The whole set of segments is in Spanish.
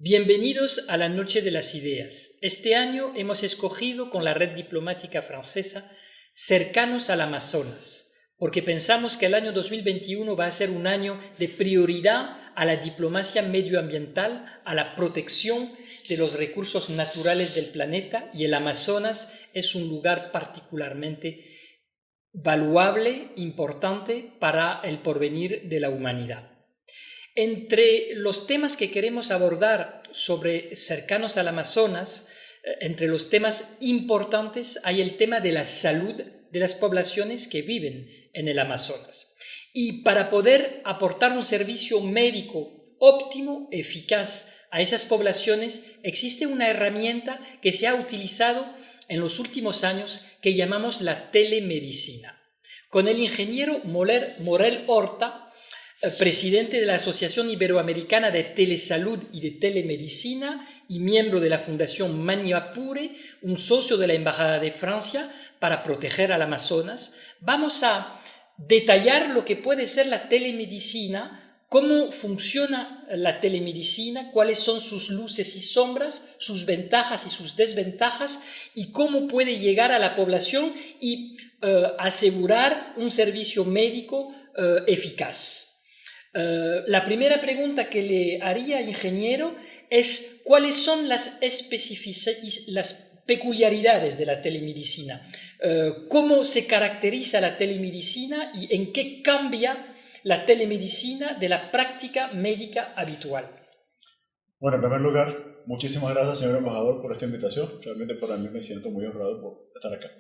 Bienvenidos a la Noche de las Ideas. Este año hemos escogido con la red diplomática francesa Cercanos al Amazonas, porque pensamos que el año 2021 va a ser un año de prioridad a la diplomacia medioambiental, a la protección de los recursos naturales del planeta, y el Amazonas es un lugar particularmente valuable, importante para el porvenir de la humanidad. Entre los temas que queremos abordar sobre Cercanos al Amazonas, entre los temas importantes hay el tema de la salud de las poblaciones que viven en el Amazonas. Y para poder aportar un servicio médico óptimo, eficaz a esas poblaciones, existe una herramienta que se ha utilizado en los últimos años que llamamos la telemedicina. Con el ingeniero Morel Horta, presidente de la Asociación Iberoamericana de Telesalud y de Telemedicina y miembro de la Fundación Maniapure, un socio de la Embajada de Francia para proteger al Amazonas, vamos a detallar lo que puede ser la telemedicina, cómo funciona la telemedicina, cuáles son sus luces y sombras, sus ventajas y sus desventajas, y cómo puede llegar a la población y asegurar un servicio médico eficaz. La primera pregunta que le haría, ingeniero, es ¿cuáles son las peculiaridades de la telemedicina? ¿Cómo se caracteriza la telemedicina y en qué cambia la telemedicina de la práctica médica habitual? Bueno, en primer lugar, muchísimas gracias, señor embajador, por esta invitación. Realmente para mí me siento muy honrado por estar acá.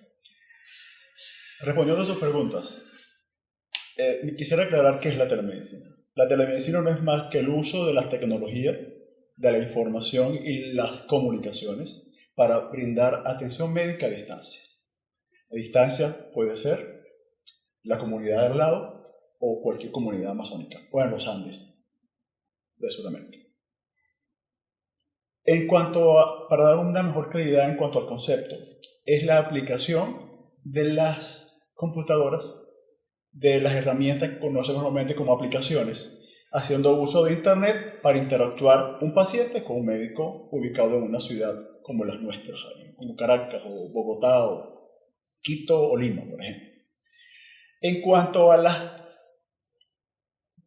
Respondiendo a sus preguntas, quisiera aclarar qué es la telemedicina. La telemedicina no es más que el uso de las tecnologías, de la información y las comunicaciones para brindar atención médica a distancia. A distancia puede ser la comunidad de al lado o cualquier comunidad amazónica, o en los Andes de Sudamérica. Para dar una mejor claridad en cuanto al concepto, es la aplicación de las computadoras, de las herramientas que conocemos normalmente como aplicaciones, haciendo uso de Internet para interactuar un paciente con un médico ubicado en una ciudad como las nuestras, como Caracas o Bogotá o Quito o Lima, por ejemplo. En cuanto a las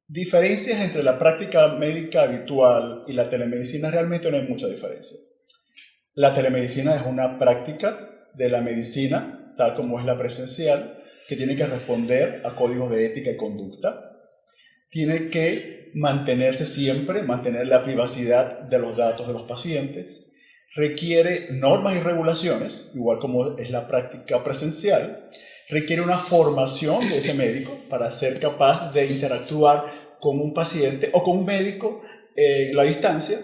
diferencias entre la práctica médica habitual y la telemedicina, realmente no hay mucha diferencia. La telemedicina es una práctica de la medicina, tal como es la presencial, que tiene que responder a códigos de ética y conducta, tiene que mantenerse siempre, mantener la privacidad de los datos de los pacientes, requiere normas y regulaciones, igual como es la práctica presencial, requiere una formación de ese médico para ser capaz de interactuar con un paciente o con un médico a la distancia,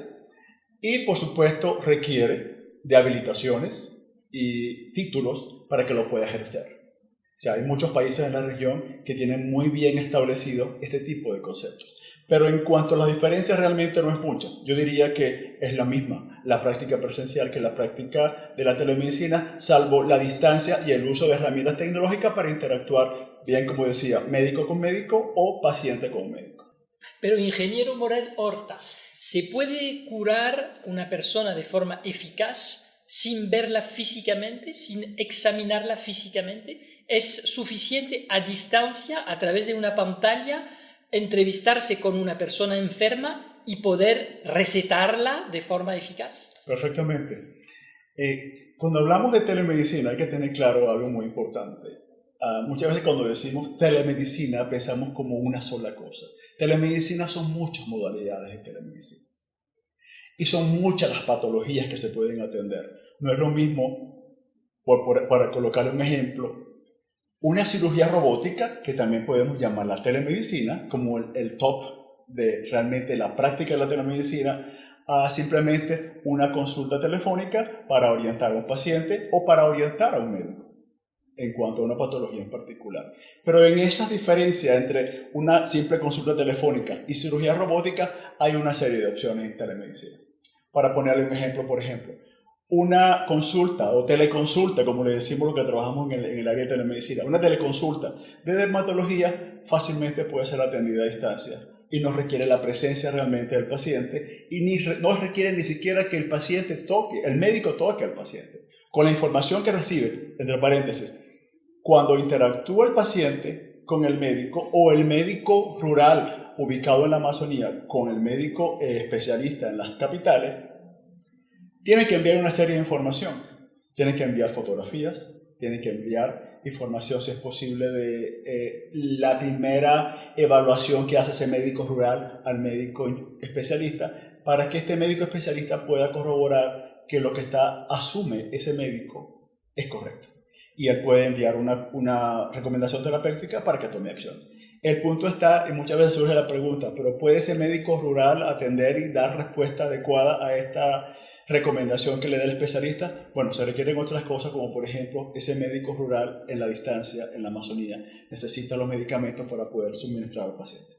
y por supuesto requiere de habilitaciones y títulos para que lo pueda ejercer. O sea, hay muchos países en la región que tienen muy bien establecidos este tipo de conceptos. Pero en cuanto a las diferencias, realmente no es mucha. Yo diría que es la misma la práctica presencial que la práctica de la telemedicina, salvo la distancia y el uso de herramientas tecnológicas para interactuar, bien como decía, médico con médico o paciente con médico. Pero, ingeniero Morel Horta, ¿se puede curar una persona de forma eficaz sin verla físicamente, sin examinarla físicamente? ¿Es suficiente a distancia, a través de una pantalla, entrevistarse con una persona enferma y poder recetarla de forma eficaz? Perfectamente. Cuando hablamos de telemedicina hay que tener claro algo muy importante. Muchas veces cuando decimos telemedicina pensamos como una sola cosa. Telemedicina son muchas modalidades de telemedicina. Y son muchas las patologías que se pueden atender. No es lo mismo, para colocar un ejemplo, una cirugía robótica, que también podemos llamarla telemedicina, como el top de realmente la práctica de la telemedicina, a simplemente una consulta telefónica para orientar a un paciente o para orientar a un médico en cuanto a una patología en particular. Pero en esas diferencias entre una simple consulta telefónica y cirugía robótica hay una serie de opciones en telemedicina. Para ponerle un ejemplo, por ejemplo, una consulta o teleconsulta, como le decimos los que trabajamos en el área de telemedicina, una teleconsulta de dermatología fácilmente puede ser atendida a distancia y no requiere la presencia realmente del paciente y no requiere ni siquiera que el paciente toque, el médico toque al paciente. Con la información que recibe, entre paréntesis, cuando interactúa el paciente con el médico o el médico rural ubicado en la Amazonía con el médico especialista en las capitales, tiene que enviar una serie de información. Tiene que enviar fotografías, tiene que enviar información, si es posible, de la primera evaluación que hace ese médico rural al médico especialista, para que este médico especialista pueda corroborar que lo que asume ese médico es correcto. Y él puede enviar una recomendación terapéutica para que tome acción. El punto está, y muchas veces surge la pregunta, ¿pero puede ese médico rural atender y dar respuesta adecuada a esta recomendación que le da el especialista? Bueno, se requieren otras cosas, como por ejemplo, ese médico rural en la distancia, en la Amazonía, necesita los medicamentos para poder suministrar al paciente.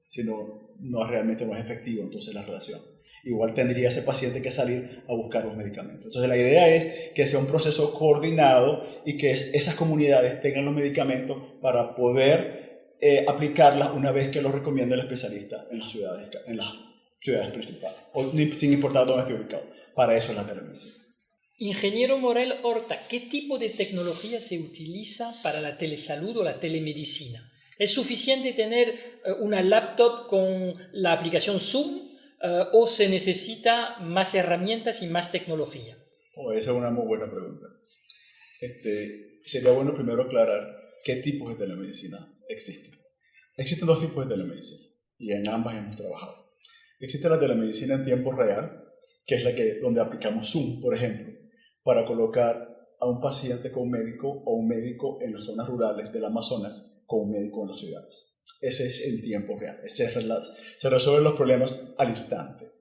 Si no, realmente no es efectivo entonces la relación. Igual tendría ese paciente que salir a buscar los medicamentos. Entonces la idea es que sea un proceso coordinado y que esas comunidades tengan los medicamentos para poder aplicarlas una vez que lo recomienda el especialista en las ciudades principales, o sin importar dónde esté ubicado. Para eso es la telemedicina. Ingeniero Morel Horta, ¿qué tipo de tecnología se utiliza para la telesalud o la telemedicina? ¿Es suficiente tener una laptop con la aplicación Zoom o se necesita más herramientas y más tecnología? Esa es una muy buena pregunta. Sería bueno primero aclarar qué tipos de telemedicina existen. Existen dos tipos de telemedicina y en ambas hemos trabajado. Existe la telemedicina en tiempo real, que es donde aplicamos Zoom, por ejemplo, para colocar a un paciente con un médico o un médico en las zonas rurales del Amazonas con un médico en las ciudades. Ese es el tiempo real. Se resuelven los problemas al instante.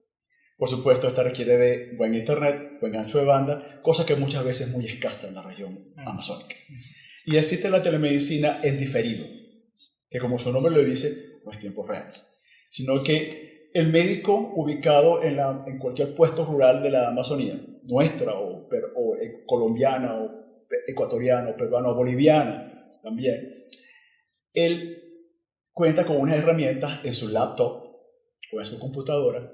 Por supuesto, esta requiere de buen internet, buen ancho de banda, cosa que muchas veces es muy escasa en la región amazónica. Y existe la telemedicina en diferido, que como su nombre lo dice, no es tiempo real, sino que el médico ubicado en cualquier puesto rural de la Amazonía, nuestra o colombiana o ecuatoriana o peruana o boliviana también, él cuenta con unas herramientas en su laptop o en su computadora,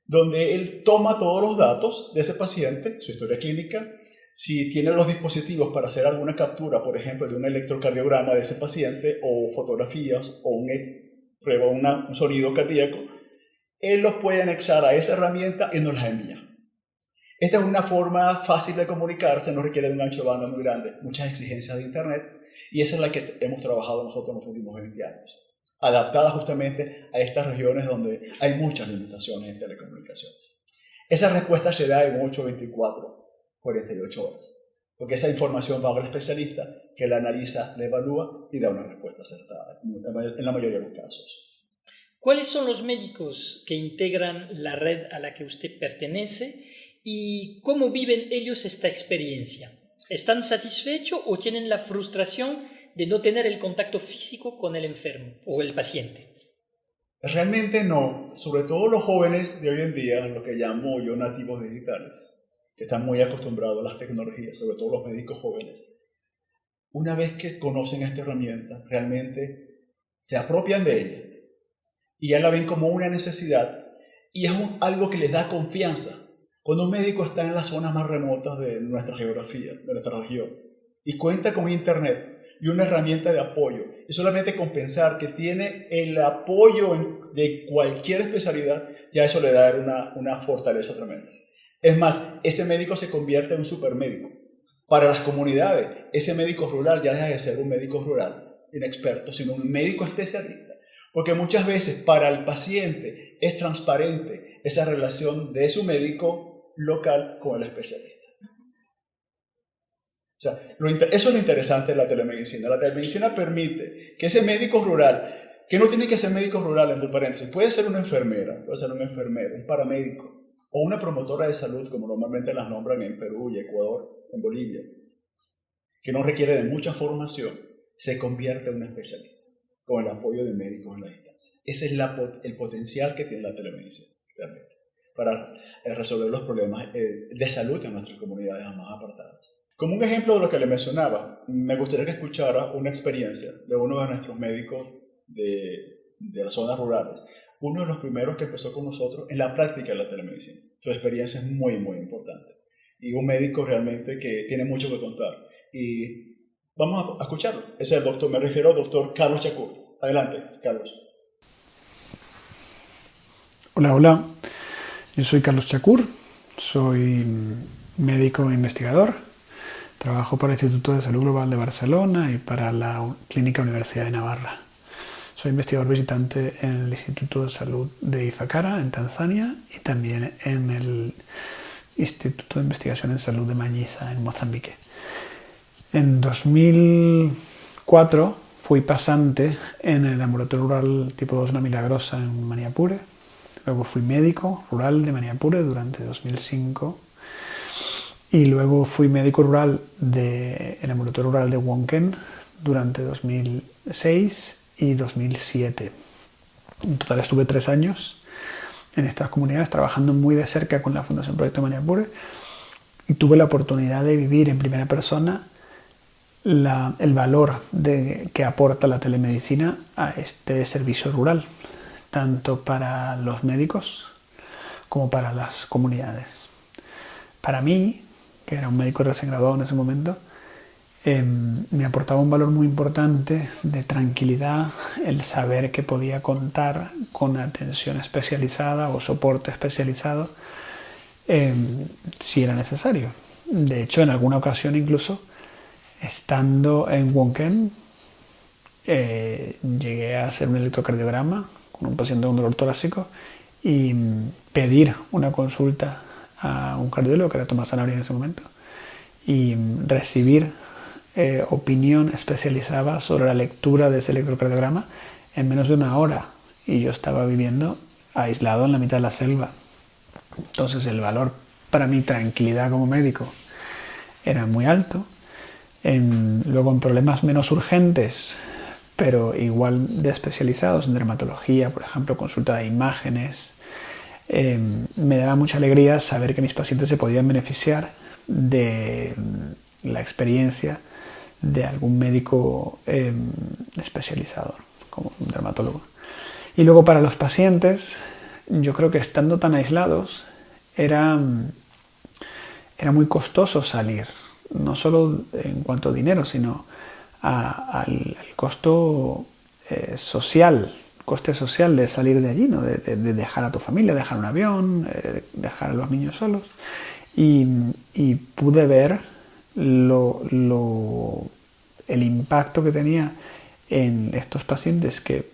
donde él toma todos los datos de ese paciente, su historia clínica, si tiene los dispositivos para hacer alguna captura, por ejemplo, de un electrocardiograma de ese paciente, o fotografías, o un sonido cardíaco, él los puede anexar a esa herramienta y nos las envía. Esta es una forma fácil de comunicarse, no requiere de un ancho de banda muy grande, muchas exigencias de internet, y esa es la que hemos trabajado nosotros en los últimos 20 años, adaptada justamente a estas regiones donde hay muchas limitaciones en telecomunicaciones. Esa respuesta se da en 8, 24, 48 horas, porque esa información va al especialista que la analiza, la evalúa y da una respuesta acertada, en la mayoría de los casos. ¿Cuáles son los médicos que integran la red a la que usted pertenece y cómo viven ellos esta experiencia? ¿Están satisfechos o tienen la frustración de no tener el contacto físico con el enfermo o el paciente? Realmente no, sobre todo los jóvenes de hoy en día, lo que llamo yo nativos digitales, que están muy acostumbrados a las tecnologías, sobre todo los médicos jóvenes. Una vez que conocen esta herramienta, realmente se apropian de ella y ya la ven como una necesidad y es algo que les da confianza. Cuando un médico está en las zonas más remotas de nuestra geografía, de nuestra región, y cuenta con internet y una herramienta de apoyo, y solamente con pensar que tiene el apoyo de cualquier especialidad, ya eso le da una fortaleza tremenda. Es más, este médico se convierte en un supermédico. Para las comunidades, ese médico rural ya deja de ser un médico rural inexperto, sino un médico especialista. Porque muchas veces para el paciente es transparente esa relación de su médico local con el especialista. O sea, eso es lo interesante de la telemedicina. La telemedicina permite que ese médico rural, que no tiene que ser médico rural, entre paréntesis, puede ser una enfermera, puede ser un enfermero, un paramédico, o una promotora de salud, como normalmente las nombran en Perú y Ecuador, en Bolivia, que no requiere de mucha formación, se convierte en un especialista, con el apoyo de médicos en la distancia. Ese es el potencial que tiene la telemedicina, realmente, para resolver los problemas de salud en nuestras comunidades más apartadas. Como un ejemplo de lo que le mencionaba, me gustaría que escuchara una experiencia de uno de nuestros médicos de de las zonas rurales, uno de los primeros que empezó con nosotros en la práctica de la telemedicina. Su experiencia es muy, muy importante. Y un médico realmente que tiene mucho que contar. Y vamos a escucharlo. Ese es el doctor, me refiero al doctor Carlos Chacur. Adelante, Carlos. Hola, hola. Yo soy Carlos Chacur, soy médico e investigador. Trabajo para el Instituto de Salud Global de Barcelona y para la Clínica Universidad de Navarra. Soy investigador visitante en el Instituto de Salud de Ifakara, en Tanzania, y también en el Instituto de Investigación en Salud de Manisa, en Mozambique. En 2004 fui pasante en el laboratorio rural tipo 2 La Milagrosa en Maniapure. Luego fui médico rural de Maniapure durante 2005. Y luego fui médico rural en el laboratorio rural de Wonken durante 2006 y 2007. En total estuve 3 años en estas comunidades trabajando muy de cerca con la Fundación Proyecto Maniapure y tuve la oportunidad de vivir en primera persona el valor que aporta la telemedicina a este servicio rural, tanto para los médicos como para las comunidades. Para mí, que era un médico recién graduado en ese momento, me aportaba un valor muy importante de tranquilidad el saber que podía contar con atención especializada o soporte especializado si era necesario. De hecho, en alguna ocasión incluso, estando en Wonken, llegué a hacer un electrocardiograma con un paciente con dolor torácico y pedir una consulta a un cardiólogo, que era Tomás Sanabria en ese momento, y recibir opinión especializada sobre la lectura de ese electrocardiograma en menos de 1 hora. Y yo estaba viviendo aislado en la mitad de la selva. Entonces el valor para mi tranquilidad como médico era muy alto. Luego en problemas menos urgentes, pero igual de especializados, en dermatología, por ejemplo, consulta de imágenes, me daba mucha alegría saber que mis pacientes se podían beneficiar de la experiencia de algún médico especializado, como un dermatólogo. Y luego para los pacientes, yo creo que estando tan aislados, era muy costoso salir, no solo en cuanto a dinero, sino al costo social, coste social de salir de allí, ¿no? de dejar a tu familia, dejar un avión, dejar a los niños solos. Y pude ver el impacto que tenía en estos pacientes que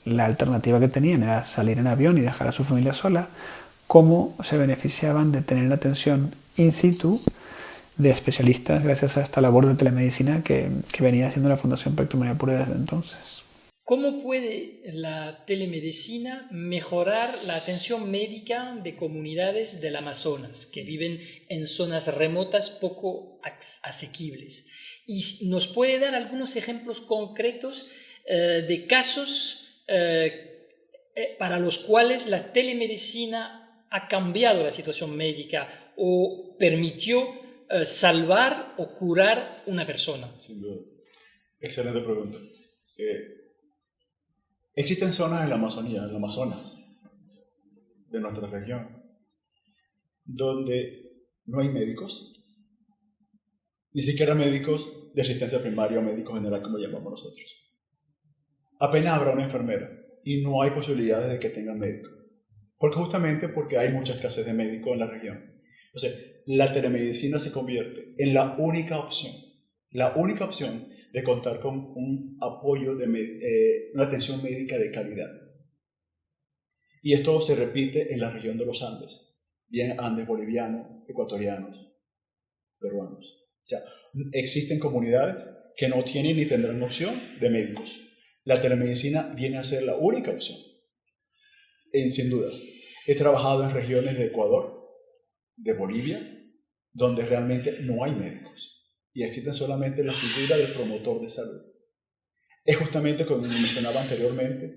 la alternativa que tenían era salir en avión y dejar a su familia sola, cómo se beneficiaban de tener atención in situ de especialistas gracias a esta labor de telemedicina que venía haciendo la Fundación Proyecto Maniapure desde entonces. ¿Cómo puede la telemedicina mejorar la atención médica de comunidades del Amazonas que viven en zonas remotas poco asequibles? Y nos puede dar algunos ejemplos concretos de casos para los cuales la telemedicina ha cambiado la situación médica o permitió salvar o curar una persona. Sin duda. Excelente pregunta. Existen zonas en la Amazonía, en el Amazonas, de nuestra región, donde no hay médicos, ni siquiera médicos de asistencia primaria o médicos general, como llamamos nosotros. Apenas habrá una enfermera y no hay posibilidades de que tengan médico. Porque hay mucha escasez de médicos en la región. Entonces, la telemedicina se convierte en la única opción de contar con un apoyo una atención médica de calidad. Y esto se repite en la región de los Andes, bien Andes bolivianos, ecuatorianos, peruanos. O sea, existen comunidades que no tienen ni tendrán opción de médicos. La telemedicina viene a ser la única opción, sin dudas. He trabajado en regiones de Ecuador, de Bolivia, donde realmente no hay médicos y existe solamente la figura del promotor de salud. Es justamente como mencionaba anteriormente,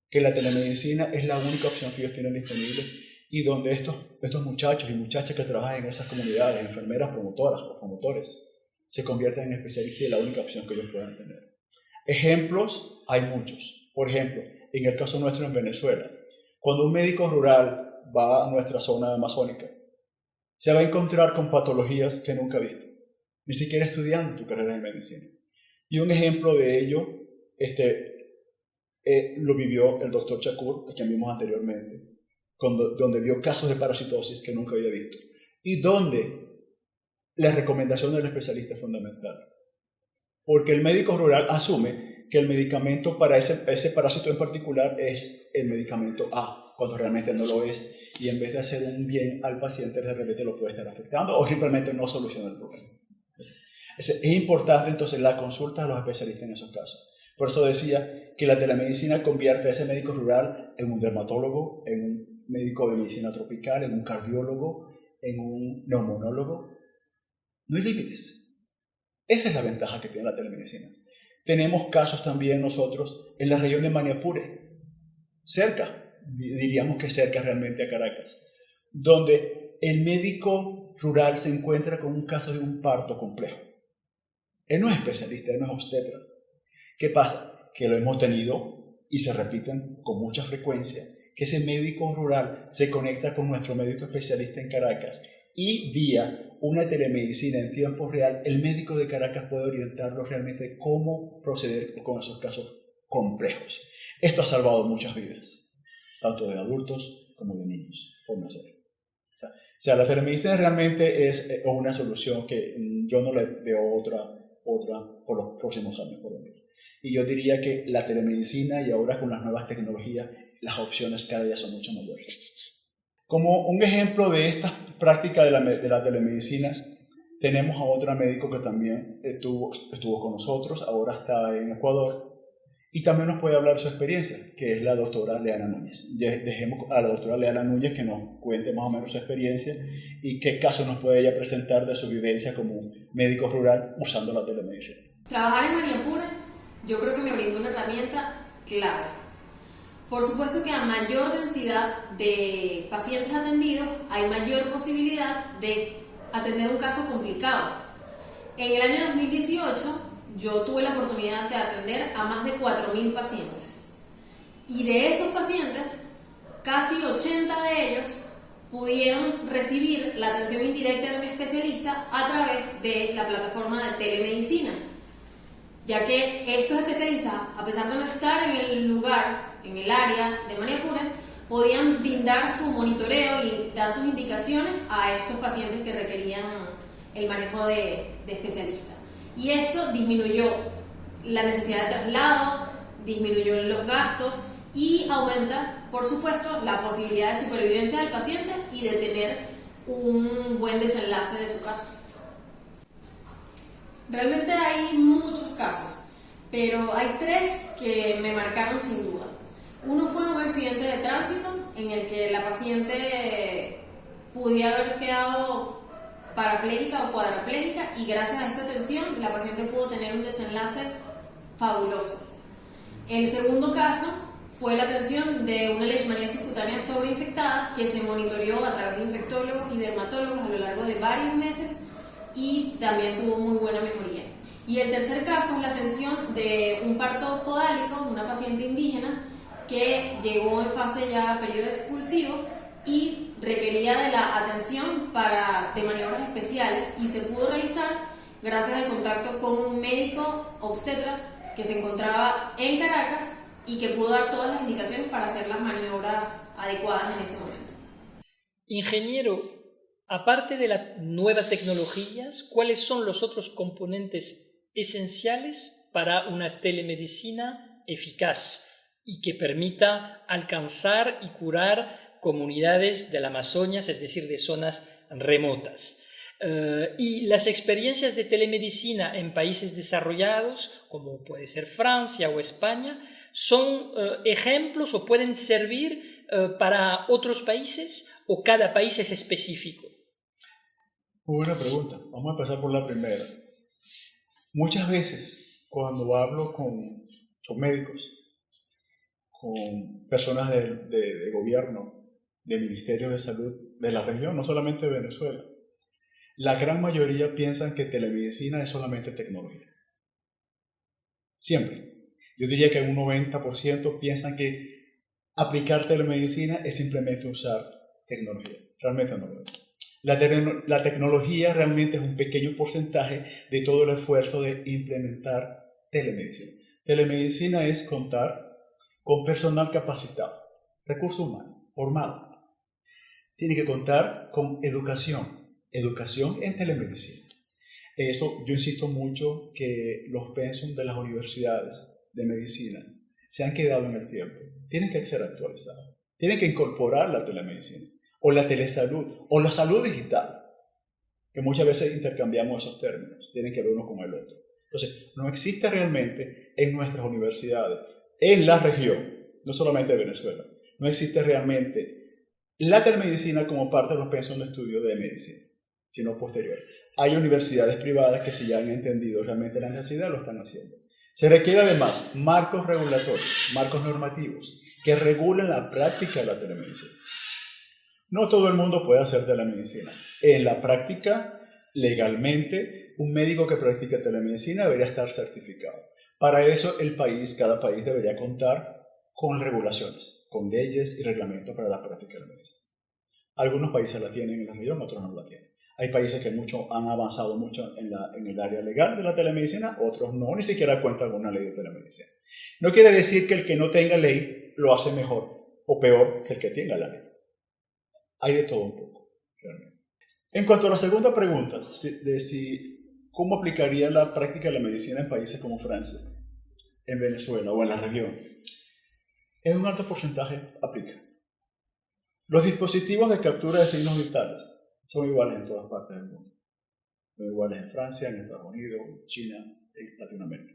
que la telemedicina es la única opción que ellos tienen disponible y donde estos muchachos y muchachas que trabajan en esas comunidades, enfermeras promotoras o promotores, se convierten en especialistas y la única opción que ellos puedan tener. Ejemplos hay muchos. Por ejemplo, en el caso nuestro en Venezuela, cuando un médico rural va a nuestra zona amazónica, se va a encontrar con patologías que nunca ha visto, ni siquiera estudiando tu carrera de medicina. Y un ejemplo de ello lo vivió el doctor Shakur, a quien vimos anteriormente, donde vio casos de parasitosis que nunca había visto, y donde la recomendación del especialista es fundamental. Porque el médico rural asume que el medicamento para ese parásito en particular es el medicamento A, cuando realmente no lo es, y en vez de hacer un bien al paciente, de repente lo puede estar afectando o simplemente no soluciona el problema. Es importante entonces la consulta a los especialistas en esos casos. Por eso decía que la telemedicina convierte a ese médico rural en un dermatólogo, en un médico de medicina tropical, en un cardiólogo, en un neumonólogo. No hay límites. Esa es la ventaja que tiene la telemedicina. Tenemos casos también nosotros en la región de Maniapure, cerca, diríamos que cerca realmente a Caracas, donde el médico rural se encuentra con un caso de un parto complejo. Él no es especialista, él no es obstetra. ¿Qué pasa? Que lo hemos tenido y se repiten con mucha frecuencia, que ese médico rural se conecta con nuestro médico especialista en Caracas y vía una telemedicina en tiempo real, el médico de Caracas puede orientarlo realmente de cómo proceder con esos casos complejos. Esto ha salvado muchas vidas, tanto de adultos como de niños, por nacer. O sea, la telemedicina realmente es una solución que yo no le veo otra por los próximos años, por lo menos. Y yo diría que la telemedicina y ahora con las nuevas tecnologías, las opciones cada día son mucho mayores. Como un ejemplo de esta práctica de la telemedicina, tenemos a otra médico que también estuvo con nosotros, ahora está en Ecuador, y también nos puede hablar de su experiencia, que es la doctora Leana Núñez. Dejemos a la doctora Leana Núñez que nos cuente más o menos su experiencia y qué casos nos puede ella presentar de su vivencia como médico rural usando la telemedicina. Trabajar en Maniapure yo creo que me brindó una herramienta clave. Por supuesto que a mayor densidad de pacientes atendidos hay mayor posibilidad de atender un caso complicado. En el año 2018 yo tuve la oportunidad de atender a más de 4.000 pacientes y de esos pacientes casi 80 de ellos pudieron recibir la atención indirecta de un especialista a través de la plataforma de telemedicina, ya que estos especialistas, a pesar de no estar en el lugar, en el área de Maniapure, podían brindar su monitoreo y dar sus indicaciones a estos pacientes que requerían el manejo de especialistas. Y esto disminuyó la necesidad de traslado, disminuyó los gastos y aumenta, por supuesto, la posibilidad de supervivencia del paciente y de tener un buen desenlace de su caso. Realmente hay muchos casos, pero hay tres que me marcaron sin duda. Uno fue un accidente de tránsito en el que la paciente podía haber quedado parapléjica o cuadrapléjica y gracias a esta atención la paciente pudo tener un desenlace fabuloso. El segundo caso fue la atención de una leishmaniasis cutánea sobreinfectada que se monitoreó a través de infectólogos y dermatólogos a lo largo de varios meses y también tuvo muy buena mejoría. Y el tercer caso es la atención de un parto podálico, una paciente indígena que llegó en fase ya periodo expulsivo y requería de la atención de maniobras especiales y se pudo realizar gracias al contacto con un médico obstetra que se encontraba en Caracas y que pudo dar todas las indicaciones para hacer las maniobras adecuadas en ese momento. Ingeniero, aparte de las nuevas tecnologías, ¿cuáles son los otros componentes esenciales para una telemedicina eficaz y que permita alcanzar y curar comunidades de la Amazonia, es decir, de zonas remotas? Y las experiencias de telemedicina en países desarrollados, como puede ser Francia o España, ¿son ejemplos o pueden servir para otros países o cada país es específico? Muy buena pregunta. Vamos a empezar por la primera. Muchas veces cuando hablo con médicos, con personas de gobierno, de ministerios de salud de la región, no solamente de Venezuela, la gran mayoría piensan que telemedicina es solamente tecnología. Siempre. Yo diría que un 90% piensan que aplicar telemedicina es simplemente usar tecnología. Realmente no lo es. La tecnología realmente es un pequeño porcentaje de todo el esfuerzo de implementar telemedicina. Telemedicina es contar con personal capacitado, recursos humanos, formado. Tiene que contar con educación en telemedicina. Eso yo insisto mucho que los pensum de las universidades de medicina se han quedado en el tiempo. Tienen que ser actualizados. Tienen que incorporar la telemedicina o la telesalud o la salud digital, que muchas veces intercambiamos esos términos. Tienen que ver uno con el otro. Entonces, no existe realmente en nuestras universidades, en la región, no solamente de Venezuela, no existe realmente la telemedicina como parte de los pensum de estudio de medicina, sino posterior. Hay universidades privadas que si ya han entendido realmente la necesidad, lo están haciendo. Se requiere además marcos regulatorios, marcos normativos, que regulen la práctica de la telemedicina. No todo el mundo puede hacer telemedicina. En la práctica, legalmente, un médico que practique telemedicina debería estar certificado. Para eso, cada país debería contar con regulaciones, con leyes y reglamentos para la práctica de la medicina. Algunos países la tienen en la región, otros no la tienen. Hay países que han avanzado mucho en el área legal de la telemedicina, otros no, ni siquiera cuentan con una ley de telemedicina. No quiere decir que el que no tenga ley lo hace mejor o peor que el que tenga la ley. Hay de todo un poco, realmente. En cuanto a la segunda pregunta, ¿cómo aplicaría la práctica de la medicina en países como Francia, en Venezuela o en la región? En un alto porcentaje aplica. Los dispositivos de captura de signos vitales son iguales en todas partes del mundo. Son iguales en Francia, en Estados Unidos, en China, en Latinoamérica.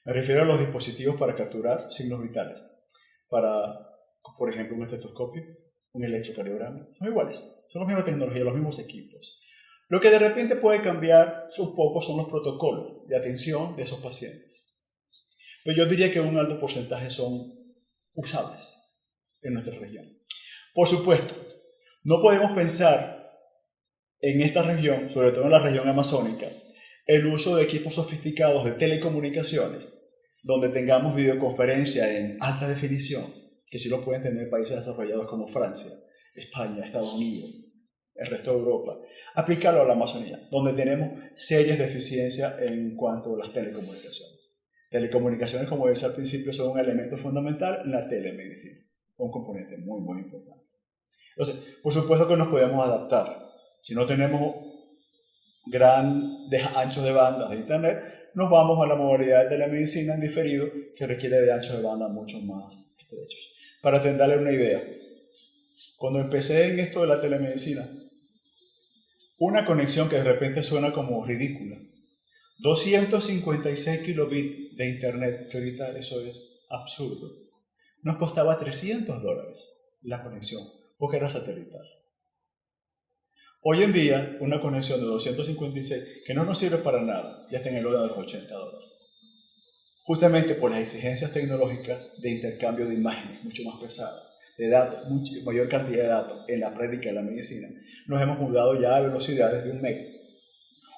Me refiero a los dispositivos para capturar signos vitales. Por ejemplo, un estetoscopio, un electrocardiograma. Son iguales. Son la misma tecnología, los mismos equipos. Lo que de repente puede cambiar un poco son los protocolos de atención de esos pacientes. Pero yo diría que un alto porcentaje son usables en nuestra región. Por supuesto, no podemos pensar en esta región, sobre todo en la región amazónica, el uso de equipos sofisticados de telecomunicaciones, donde tengamos videoconferencia en alta definición, que sí lo pueden tener países desarrollados como Francia, España, Estados Unidos, el resto de Europa. Aplicarlo a la Amazonía, donde tenemos serias deficiencias en cuanto a las telecomunicaciones. Telecomunicaciones, como decía al principio, son un elemento fundamental en la telemedicina, un componente muy, muy importante. Entonces, por supuesto que nos podemos adaptar. Si no tenemos anchos de banda de internet, nos vamos a la modalidad de telemedicina en diferido, que requiere de anchos de banda mucho más estrechos. Para darle una idea, cuando empecé en esto de la telemedicina, una conexión que de repente suena como ridícula, 256 kilobits de internet, que ahorita eso es absurdo, nos costaba $300 la conexión, porque era satelital. Hoy en día, una conexión de 256, que no nos sirve para nada, ya está en el orden de los $80. Justamente por las exigencias tecnológicas de intercambio de imágenes mucho más pesadas, de datos, mayor cantidad de datos en la práctica de la medicina, nos hemos mudado ya a velocidades de 1 mega.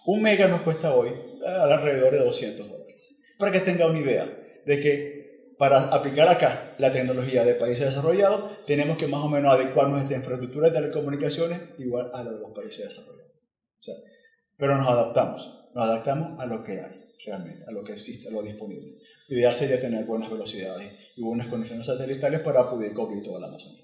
1 mega nos cuesta hoy alrededor de $200. Para que tenga una idea de que para aplicar acá la tecnología de países desarrollados, tenemos que más o menos adecuar nuestra infraestructura de telecomunicaciones igual a la de los países desarrollados. Pero nos adaptamos a lo que hay realmente, a lo que existe, a lo disponible. Lo ideal sería tener buenas velocidades y buenas conexiones satelitales para poder cubrir toda la Amazonía.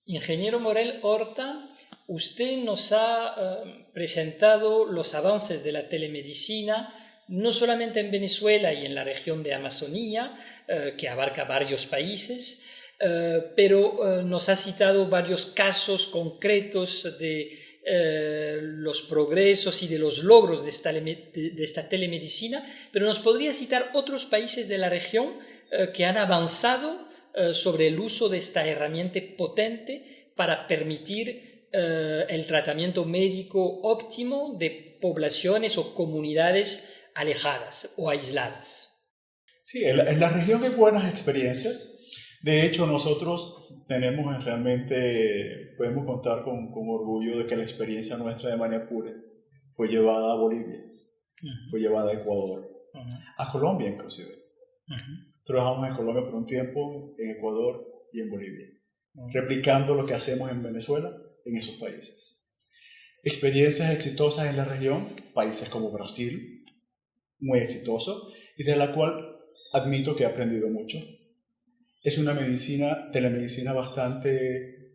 Ingeniero Morel Horta, usted nos ha presentado los avances de la telemedicina, no solamente en Venezuela y en la región de Amazonía, que abarca varios países, pero nos ha citado varios casos concretos de los progresos y de los logros de esta telemedicina, pero nos podría citar otros países de la región que han avanzado sobre el uso de esta herramienta potente para permitir el tratamiento médico óptimo de poblaciones o comunidades alejadas o aisladas. Sí, en la región hay buenas experiencias. De hecho, nosotros podemos contar con orgullo de que la experiencia nuestra de Maniapure fue llevada a Bolivia, fue llevada a Ecuador, a Colombia inclusive. Trabajamos en Colombia por un tiempo, en Ecuador y en Bolivia, replicando lo que hacemos en Venezuela en esos países. Experiencias exitosas en la región, países como Brasil, muy exitoso, y de la cual admito que he aprendido mucho. Es una telemedicina bastante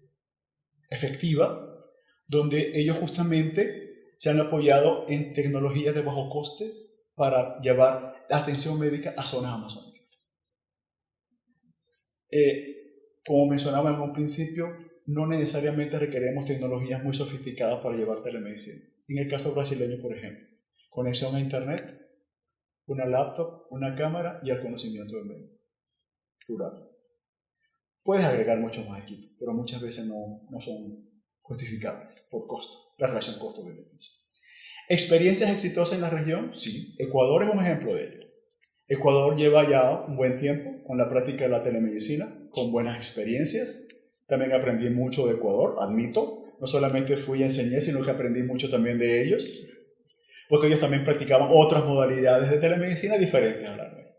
efectiva, donde ellos justamente se han apoyado en tecnologías de bajo coste para llevar la atención médica a zonas amazónicas. Como mencionaba en un principio, no necesariamente requerimos tecnologías muy sofisticadas para llevar telemedicina. En el caso brasileño, por ejemplo, conexión a internet, una laptop, una cámara y el conocimiento del médico rural. Puedes agregar mucho más equipo, pero muchas veces no son justificables por costo, la relación costo-beneficio. ¿Experiencias exitosas en la región? Sí. Ecuador es un ejemplo de ello. Ecuador lleva ya un buen tiempo con la práctica de la telemedicina, con buenas experiencias. También aprendí mucho de Ecuador, admito. No solamente fui y enseñé, sino que aprendí mucho también de ellos, porque ellos también practicaban otras modalidades de telemedicina diferentes a la nuestra.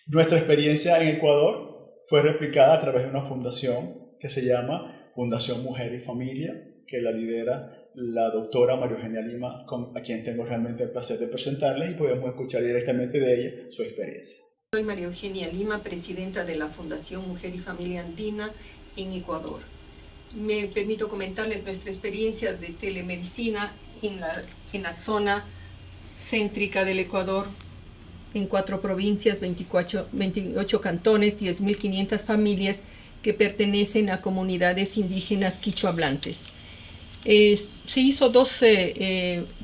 Nuestra experiencia en Ecuador fue replicada a través de una fundación que se llama Fundación Mujer y Familia, que la lidera la doctora María Eugenia Lima, a quien tengo realmente el placer de presentarles y podemos escuchar directamente de ella su experiencia. Soy María Eugenia Lima, presidenta de la Fundación Mujer y Familia Andina en Ecuador. Me permito comentarles nuestra experiencia de telemedicina en la zona céntrica del Ecuador, en 4 provincias, 28 cantones, 10.500 familias que pertenecen a comunidades indígenas quichohablantes. Se hizo 2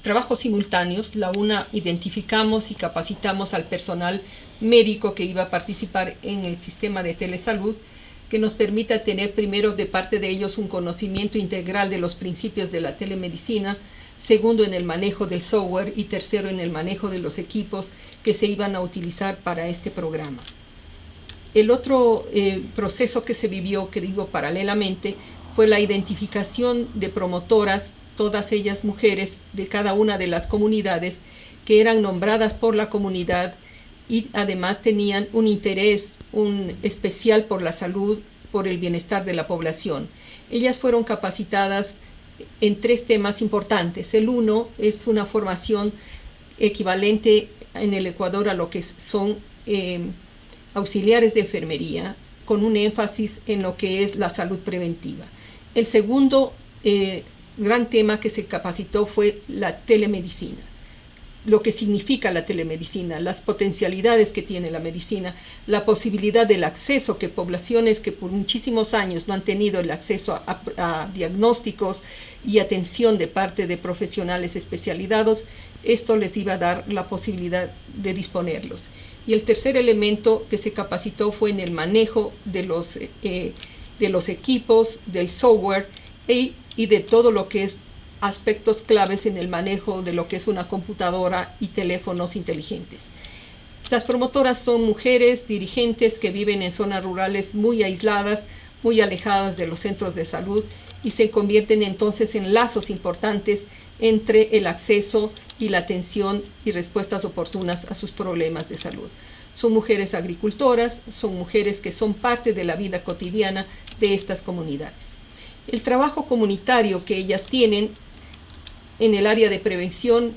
trabajos simultáneos. La una, identificamos y capacitamos al personal médico que iba a participar en el sistema de telesalud, que nos permita tener primero de parte de ellos un conocimiento integral de los principios de la telemedicina, segundo en el manejo del software y tercero en el manejo de los equipos que se iban a utilizar para este programa. El otro proceso que se vivió, que digo paralelamente, fue la identificación de promotoras, todas ellas mujeres de cada una de las comunidades que eran nombradas por la comunidad y además tenían un interés especial por la salud, por el bienestar de la población. Ellas fueron capacitadas en 3 temas importantes. El uno es una formación equivalente en el Ecuador a lo que son auxiliares de enfermería, con un énfasis en lo que es la salud preventiva. El segundo gran tema que se capacitó fue la telemedicina, lo que significa la telemedicina, las potencialidades que tiene la medicina, la posibilidad del acceso que poblaciones que por muchísimos años no han tenido el acceso a diagnósticos y atención de parte de profesionales especializados, esto les iba a dar la posibilidad de disponerlos. Y el tercer elemento que se capacitó fue en el manejo de los equipos, del software y de todo lo que es aspectos claves en el manejo de lo que es una computadora y teléfonos inteligentes. Las promotoras son mujeres dirigentes que viven en zonas rurales muy aisladas, muy alejadas de los centros de salud y se convierten entonces en lazos importantes entre el acceso y la atención y respuestas oportunas a sus problemas de salud. Son mujeres agricultoras, son mujeres que son parte de la vida cotidiana de estas comunidades. El trabajo comunitario que ellas tienen en el área de prevención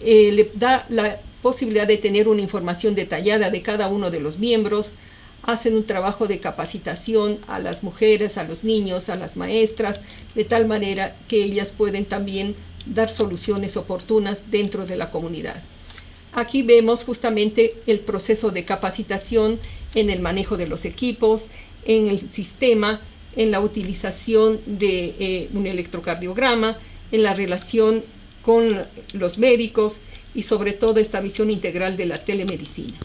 le da la posibilidad de tener una información detallada de cada uno de los miembros, hacen un trabajo de capacitación a las mujeres, a los niños, a las maestras, de tal manera que ellas pueden también dar soluciones oportunas dentro de la comunidad. Aquí vemos justamente el proceso de capacitación en el manejo de los equipos, en el sistema, en la utilización de un electrocardiograma, en la relación con los médicos y sobre todo esta visión integral de la telemedicina.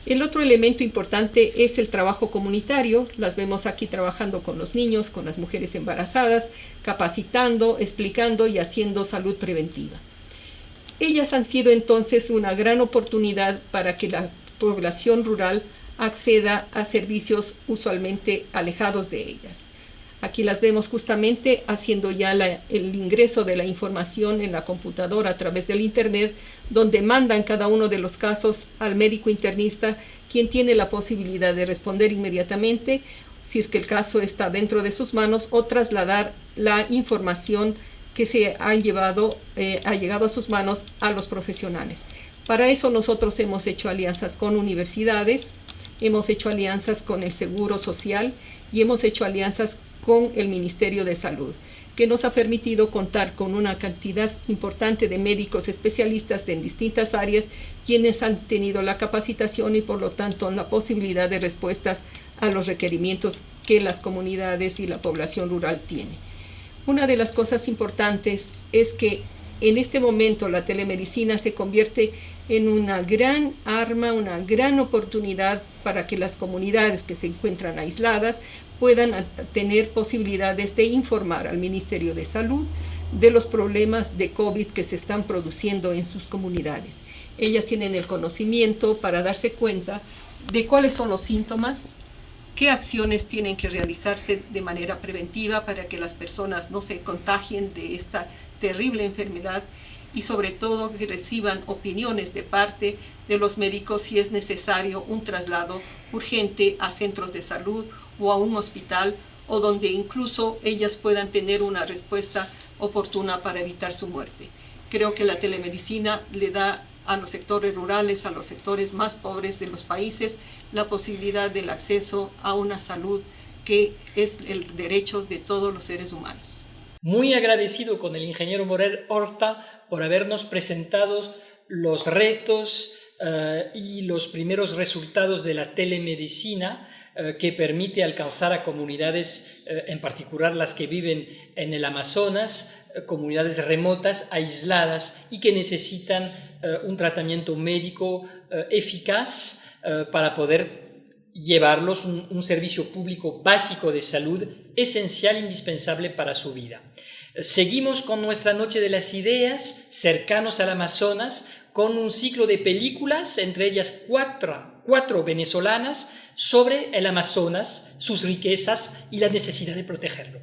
El otro elemento importante es el trabajo comunitario. Las vemos aquí trabajando con los niños, con las mujeres embarazadas, capacitando, explicando y haciendo salud preventiva. Ellas han sido entonces una gran oportunidad para que la población rural acceda a servicios usualmente alejados de ellas. Aquí las vemos justamente haciendo ya el ingreso de la información en la computadora a través del internet, donde mandan cada uno de los casos al médico internista, quien tiene la posibilidad de responder inmediatamente, si es que el caso está dentro de sus manos, o trasladar la información que se ha llegado a sus manos a los profesionales. Para eso nosotros hemos hecho alianzas con universidades, hemos hecho alianzas con el Seguro Social y hemos hecho alianzas con el Ministerio de Salud, que nos ha permitido contar con una cantidad importante de médicos especialistas en distintas áreas, quienes han tenido la capacitación y por lo tanto la posibilidad de respuestas a los requerimientos que las comunidades y la población rural tienen. Una de las cosas importantes es que en este momento la telemedicina se convierte en una gran arma, una gran oportunidad para que las comunidades que se encuentran aisladas puedan tener posibilidades de informar al Ministerio de Salud de los problemas de COVID que se están produciendo en sus comunidades. Ellas tienen el conocimiento para darse cuenta de cuáles son los síntomas, qué acciones tienen que realizarse de manera preventiva para que las personas no se contagien de esta terrible enfermedad y sobre todo que reciban opiniones de parte de los médicos si es necesario un traslado urgente a centros de salud o a un hospital, o donde incluso ellas puedan tener una respuesta oportuna para evitar su muerte. Creo que la telemedicina le da a los sectores rurales, a los sectores más pobres de los países, la posibilidad del acceso a una salud que es el derecho de todos los seres humanos. Muy agradecido con el ingeniero Morel Horta por habernos presentado los retos y los primeros resultados de la telemedicina que permite alcanzar a comunidades, en particular las que viven en el Amazonas, comunidades remotas, aisladas y que necesitan un tratamiento médico eficaz para poder llevarlos un servicio público básico de salud esencial, indispensable para su vida. Seguimos con nuestra Noche de las Ideas, cercanos al Amazonas, con un ciclo de películas, entre ellas cuatro venezolanas, sobre el Amazonas, sus riquezas y la necesidad de protegerlo.